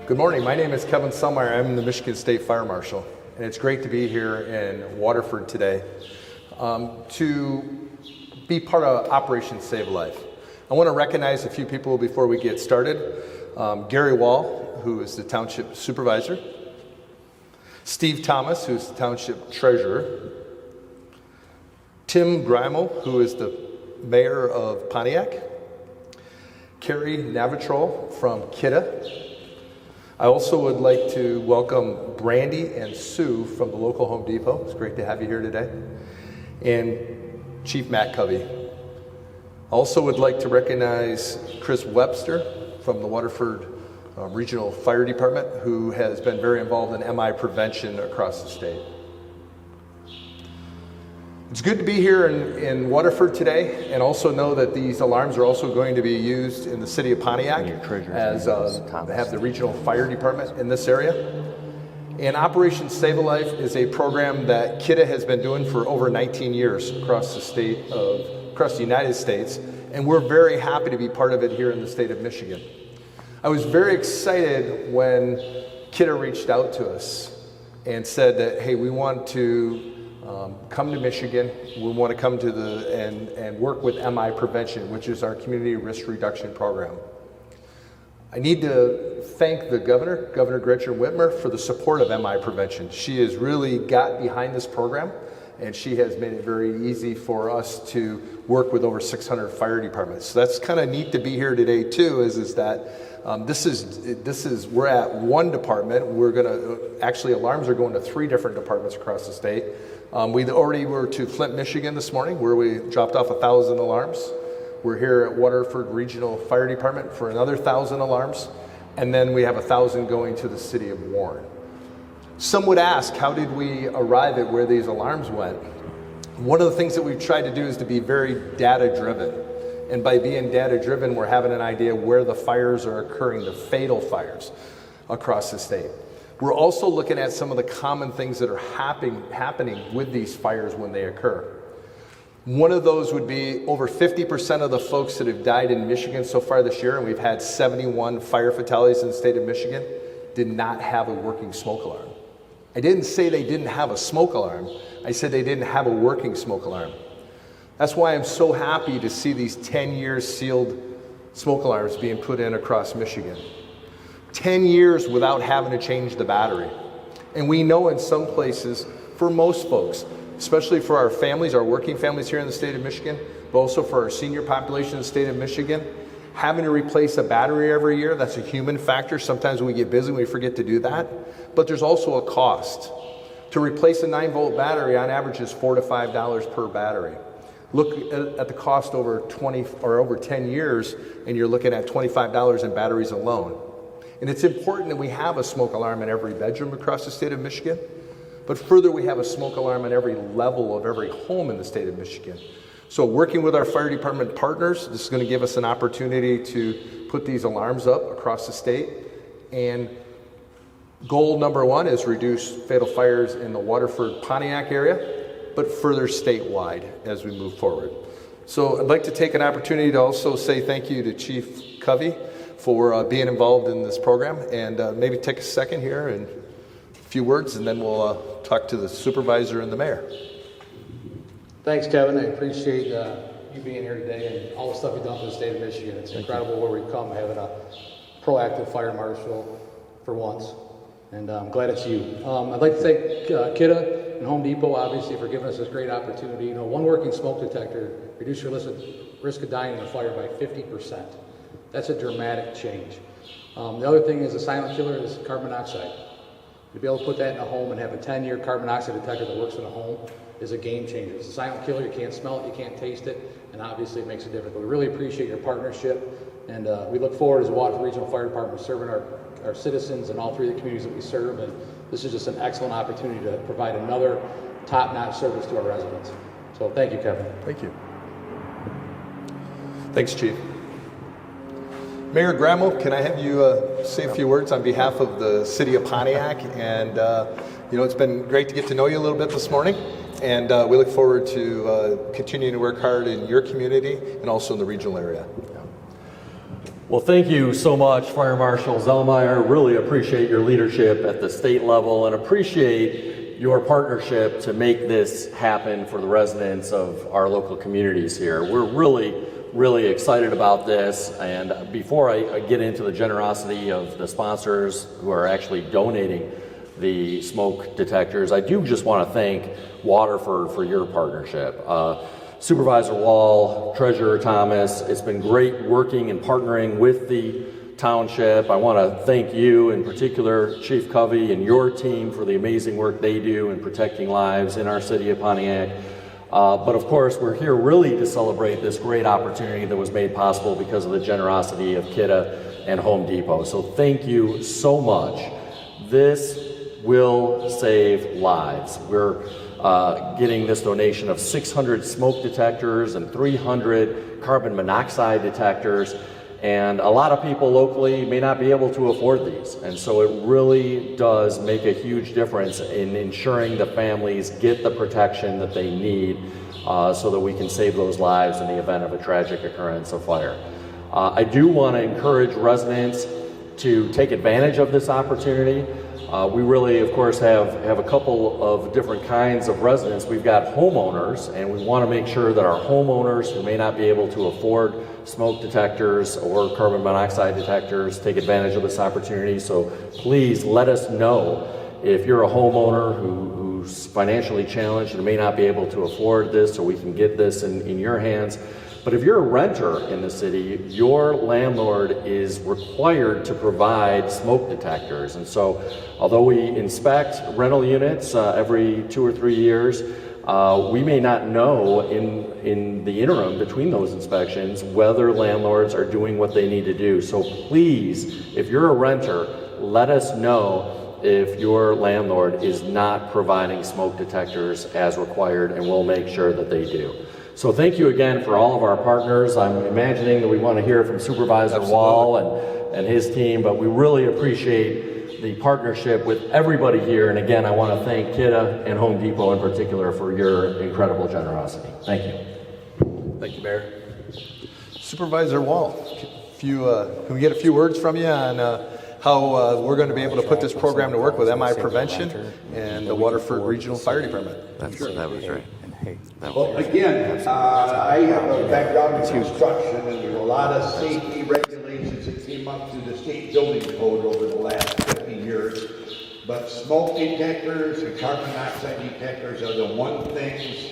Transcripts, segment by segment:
Good morning. My name is Kevin Selmeyer. I'm the Michigan State Fire Marshal, and it's great to be here in Waterford today to be part of Operation Save a Life. I want to recognize a few people before we get started. Gary Wall, who is the Township Supervisor. Steve Thomas, who's the Township Treasurer. Tim Grimal, who is the Mayor of Pontiac. Carrie Navatrol from Kidde. I also would like to welcome Brandy and Sue from the local Home Depot. It's great to have you here today. And Chief Matt Covey. I also would like to recognize Chris Webster from the Waterford Regional Fire Department, who has been very involved in MI prevention across the state. It's good to be here in Waterford today, and also know that these alarms are also going to be used in the city of Pontiac, as they have the regional fire department in this area. And Operation Save a Life is a program that Kidde has been doing for over 19 years across the United States, and we're very happy to be part of it here in the state of Michigan. I was very excited when Kidde reached out to us and said that, hey, we want to come to Michigan. We want to come to and work with MI prevention, which is our community risk reduction program. I need to thank the Governor Gretchen Whitmer, for the support of MI prevention. She has really got behind this program, and she has made it very easy for us to work with over 600 fire departments. So that's kind of neat to be here today too, is that we're at one department. We're actually alarms are going to 3 different departments across the state. We already were to Flint, Michigan this morning, where we dropped off 1,000 alarms. We're here at Waterford Regional Fire Department for another 1,000 alarms, and then we have 1,000 going to the city of Warren. Some would ask, how did we arrive at where these alarms went? One of the things that we've tried to do is to be very data-driven. And by being data-driven, we're having an idea where the fires are occurring, the fatal fires across the state. We're also looking at some of the common things that are happening with these fires when they occur. One of those would be over 50% of the folks that have died in Michigan so far this year, and we've had 71 fire fatalities in the state of Michigan, did not have a working smoke alarm. I didn't say they didn't have a smoke alarm. I said they didn't have a working smoke alarm. That's why I'm so happy to see these 10-year sealed smoke alarms being put in across Michigan. 10 years without having to change the battery. And we know in some places, for most folks, especially for our families, our working families here in the state of Michigan, but also for our senior population in the state of Michigan, having to replace a battery every year, that's a human factor. Sometimes when we get busy, we forget to do that. But there's also a cost. To replace a 9-volt battery on average is $4 to $5 per battery. Look at the cost over 10 years, and you're looking at $25 in batteries alone. And it's important that we have a smoke alarm in every bedroom across the state of Michigan, but further, we have a smoke alarm in every level of every home in the state of Michigan. So working with our fire department partners, this is going to give us an opportunity to put these alarms up across the state. And goal number 1 is reduce fatal fires in the Waterford Pontiac area, but further statewide as we move forward. So I'd like to take an opportunity to also say thank you to Chief Covey for being involved in this program, and maybe take a second here and a few words, and then we'll talk to the supervisor and the mayor. Thanks, Kevin. I appreciate you being here today and all the stuff you've done for the state of Michigan. It's incredible where we've come, having a proactive fire marshal for once, and I'm glad it's you. I'd like to thank Kidde and Home Depot, obviously, for giving us this great opportunity. You know, one working smoke detector reduces your risk of dying in a fire by 50%. That's a dramatic change. The other thing is a silent killer is carbon monoxide. To be able to put that in a home and have a 10-year carbon monoxide detector that works in a home is a game changer. It's a silent killer. You can't smell it, you can't taste it, and obviously it makes a difference. But we really appreciate your partnership, and we look forward as a Waterford Regional Fire Department serving our citizens in all 3 of the communities that we serve, and this is just an excellent opportunity to provide another top-notch service to our residents. So thank you, Kevin. Thank you. Thanks, Chief. Mayor Grimal, can I have you say a few words on behalf of the city of Pontiac? And it's been great to get to know you a little bit this morning, and we look forward to continuing to work hard in your community and also in the regional area. Well, thank you so much, Fire Marshal Zellmeyer. Really appreciate your leadership at the state level and appreciate your partnership to make this happen for the residents of our local communities here. We're really excited about this. And before I get into the generosity of the sponsors who are actually donating the smoke detectors, I do just want to thank Waterford for your partnership. Supervisor Wall, Treasurer Thomas, it's been great working and partnering with the township. I want to thank you, in particular, Chief Covey and your team for the amazing work they do in protecting lives in our city of Pontiac. But of course, we're here really to celebrate this great opportunity that was made possible because of the generosity of Kidde and Home Depot. So thank you so much. This will save lives. We're getting this donation of 600 smoke detectors and 300 carbon monoxide detectors. And a lot of people locally may not be able to afford these. And so it really does make a huge difference in ensuring the families get the protection that they need so that we can save those lives in the event of a tragic occurrence of fire. I do want to encourage residents to take advantage of this opportunity. We really, of course, have a couple of different kinds of residents. We've got homeowners, and we want to make sure that our homeowners who may not be able to afford smoke detectors or carbon monoxide detectors take advantage of this opportunity. So please let us know if you're a homeowner who's financially challenged and may not be able to afford this, so we can get this in your hands. But if you're a renter in the city, your landlord is required to provide smoke detectors. And so although we inspect rental units every 2 or 3 years, we may not know in the interim between those inspections whether landlords are doing what they need to do. So please, if you're a renter, let us know if your landlord is not providing smoke detectors as required, and we'll make sure that they do. So thank you again for all of our partners. I'm imagining that we want to hear from Supervisor Wall and his team, but we really appreciate the partnership with everybody here. And again, I want to thank Kidde and Home Depot in particular for your incredible generosity. Thank you. Thank you, Mayor. Supervisor Wall, can we get a few words from you on how we're going to be able to put this program to work with MI Prevention and the Waterford Regional Fire Department? That was right. Well, again, I have a background in construction, and there's a lot of safety regulations that came up through the state building code over the last 50 years. But smoke detectors and carbon monoxide detectors are the one things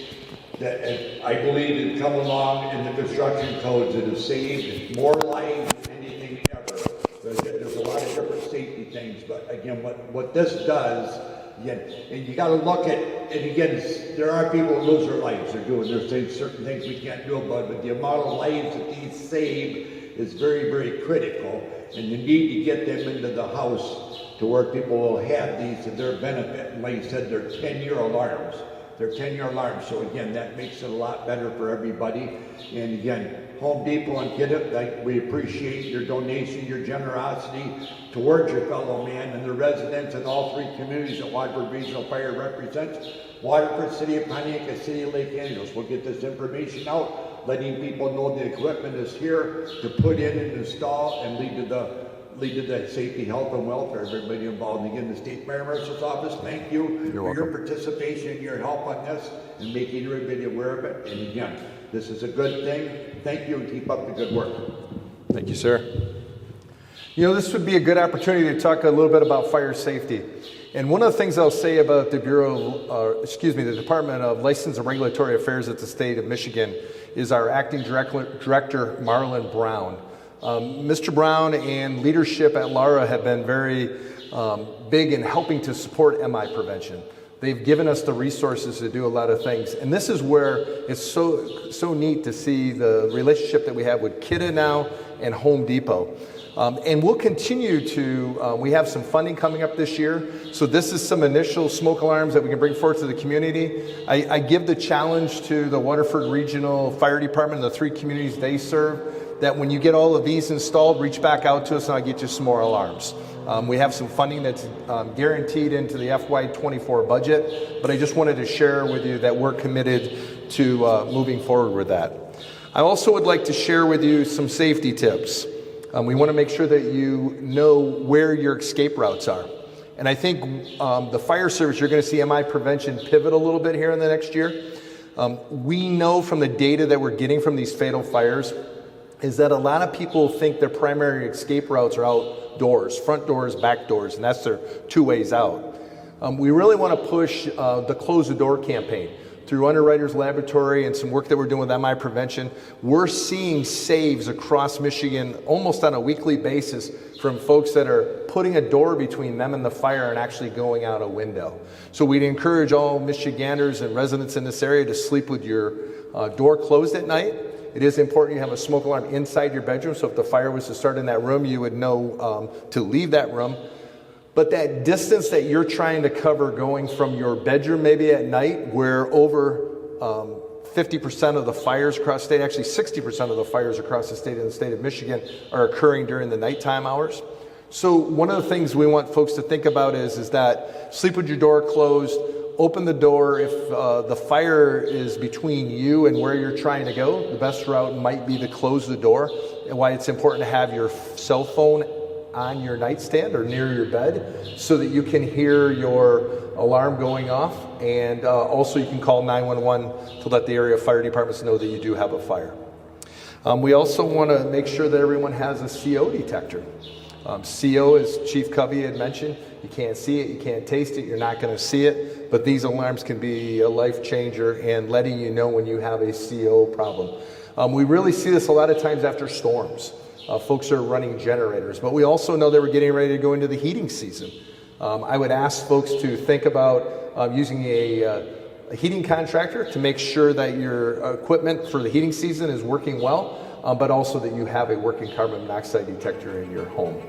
that I believe have come along in the construction codes that have saved more lives than anything ever. There's a lot of different safety things, but again, what this does, and you got to look at, and again, there are people who lose their lives. There's certain things we can't do about it, but the amount of lives that these save is very, very critical, and you need to get them into the house to where people will have these to their benefit. And like you said, they're 10-year alarms. They're 10-year alarms, so again, that makes it a lot better for everybody. And again, Home Depot and Kidde, we appreciate your donation, your generosity towards your fellow man and the residents in all 3 communities that Waterford Regional Fire represents. Waterford, City of Pontiac, City of Lake Angeles. We'll get this information out, letting people know the equipment is here to put in and install and lead to the safety, health, and welfare of everybody involved. And again, the State Fire Marshal's Office, thank you for your participation and your help on this and making everybody aware of it. And again, this is a good thing. Thank you, and keep up the good work. Thank you, sir. You know, this would be a good opportunity to talk a little bit about fire safety. And one of the things I'll say about the the Department of License and Regulatory Affairs at the state of Michigan is our acting director, Marlon Brown. Mr. Brown and leadership at LARA have been very big in helping to support MI prevention. They've given us the resources to do a lot of things. And this is where it's so neat to see the relationship that we have with Kidde now and Home Depot. And we'll continue to, we have some funding coming up this year. So this is some initial smoke alarms that we can bring forth to the community. I give the challenge to the Waterford Regional Fire Department and the 3 communities they serve, that when you get all of these installed, reach back out to us and I'll get you some more alarms. We have some funding that's guaranteed into the FY24 budget, but I just wanted to share with you that we're committed to moving forward with that. I also would like to share with you some safety tips. We want to make sure that you know where your escape routes are. And I think the fire service, you're going to see MI prevention pivot a little bit here in the next year. We know from the data that we're getting from these fatal fires is that a lot of people think their primary escape routes are outdoors, front doors, back doors, and that's their two ways out. We really want to push the Close the Door campaign. Through Underwriters Laboratory and some work that we're doing with MI Prevention, we're seeing saves across Michigan almost on a weekly basis from folks that are putting a door between them and the fire and actually going out a window. So we'd encourage all Michiganders and residents in this area to sleep with your door closed at night. It is important you have a smoke alarm inside your bedroom, so if the fire was to start in that room, you would know to leave that room. But that distance that you're trying to cover going from your bedroom maybe at night, where over 50% of the fires across the state, actually 60% of the fires across the state in the state of Michigan are occurring during the nighttime hours. So one of the things we want folks to think about is that sleep with your door closed, open the door. If the fire is between you and where you're trying to go, the best route might be to close the door, and why it's important to have your cell phone on your nightstand or near your bed so that you can hear your alarm going off, and also you can call 911 to let the area fire departments know that you do have a fire. We also want to make sure that everyone has a CO detector. CO, as Chief Covey had mentioned, you can't see it, you can't taste it, you're not going to see it, but these alarms can be a life changer and letting you know when you have a CO problem. We really see this a lot of times after storms. Folks are running generators, but we also know that we're getting ready to go into the heating season. I would ask folks to think about using a heating contractor to make sure that your equipment for the heating season is working well, but also that you have a working carbon monoxide detector in your home.